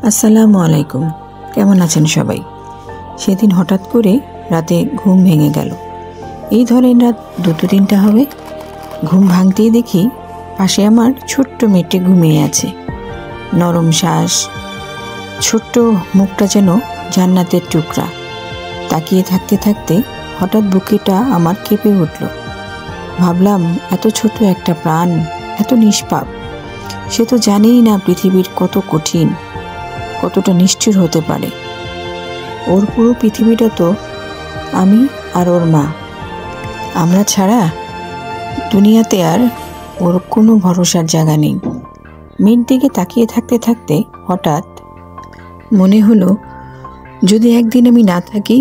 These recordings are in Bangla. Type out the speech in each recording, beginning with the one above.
আসসালামু আলাইকুম। কেমন আছেন সবাই? সেদিন হঠাৎ করে রাতে ঘুম ভেঙে গেল। এই ধরেন রাত 2-3টা হবে। ঘুম ভাঙতেই দেখি পাশে আমার ছোট্ট মেয়েটি ঘুমিয়ে আছে। নরম শ্বাস, ছোট্ট মুখটা যেন জান্নাতের টুকরা। তাকিয়ে থাকতে থাকতে হঠাৎ বুকেটা আমার কেঁপে উঠল। ভাবলাম, এত ছোট একটা প্রাণ, এত নিষ্পাপ। সে তো জানেই না পৃথিবীর কত কঠিন, কতটা নিষ্ঠুর হতে পারে। ওর পুরো পৃথিবীটা তো আমি আর ওর মা। আমরা ছাড়া দুনিয়াতে আর ওর কোনো ভরসার জায়গা নেই। মেয়ের দিকে তাকিয়ে থাকতে থাকতে হঠাৎ মনে হলো, যদি একদিন আমি না থাকি,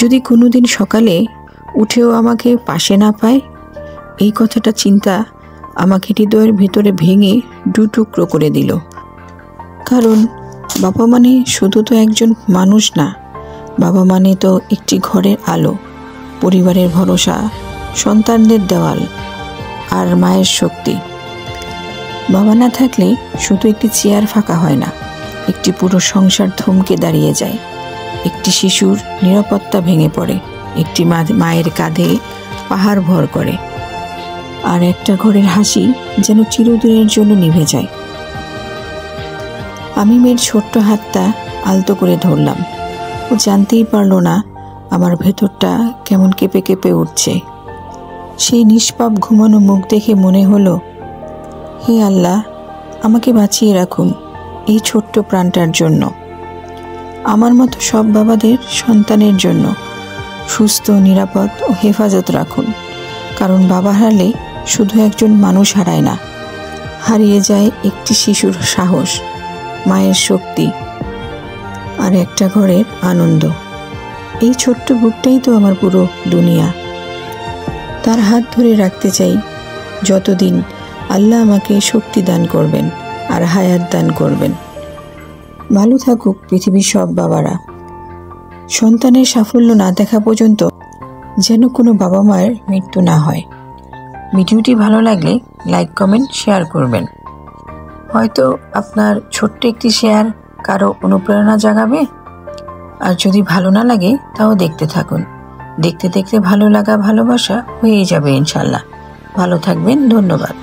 যদি কোনো দিন সকালে উঠেও আমাকে পাশে না পায়, এই কথাটা চিন্তা আমাকে হৃদয়ের ভিতরে ভেঙে 2 টুকরো করে দিল। কারণ বাবা মানে শুধু তো একজন মানুষ না, বাবা মানে তো একটি ঘরের আলো, পরিবারের ভরসা, সন্তানদের দেওয়াল আর মায়ের শক্তি। বাবা না থাকলে শুধু একটি চেয়ার ফাঁকা হয় না, একটি পুরো সংসার থমকে দাঁড়িয়ে যায়। একটি শিশুর নিরাপত্তা ভেঙে পড়ে, একটি মায়ের কাঁধে পাহাড় ভর করে, আর একটা ঘরের হাসি যেন চিরদিনের জন্য নিভে যায়। আমি মেয়ের ছোট্ট হাতটা আলতো করে ধরলাম। ও জানতেই পারলো না আমার ভেতরটা কেমন কেঁপে কেঁপে উঠছে। সেই নিষ্পাপ ঘুমানো মুখ দেখে মনে হলো, হে আল্লাহ, আমাকে বাঁচিয়ে রাখুন এই ছোট্ট প্রাণটার জন্য। আমার মতো সব বাবাদের সন্তানের জন্য সুস্থ, নিরাপদ ও হেফাজত রাখুন। কারণ বাবা হারালে শুধু একজন মানুষ হারায় না, হারিয়ে যায় একটি শিশুর সাহস, মায়ের শক্তি আর একটা ঘরের আনন্দ। এই ছোট্ট বুকটাই তো আমার পুরো দুনিয়া। তার হাত ধরে রাখতে চাই যতদিন আল্লাহ আমাকে শক্তি দান করবেন আর হায়াত দান করবেন। ভালো থাকুক পৃথিবীর সব বাবারা। সন্তানের সাফল্য না দেখা পর্যন্ত যেন কোনো বাবা মায়ের মৃত্যু না হয়। ভিডিওটি ভালো লাগলে লাইক, কমেন্ট, শেয়ার করবেন। হয়তো আপনার ছোট্ট একটি শেয়ার কারো অনুপ্রেরণা জাগাবে। আর যদি ভালো না লাগে তাও দেখতে থাকুন। দেখতে দেখতে ভালো লাগা, ভালোবাসা হয়েই যাবে ইনশাল্লাহ। ভালো থাকবেন। ধন্যবাদ।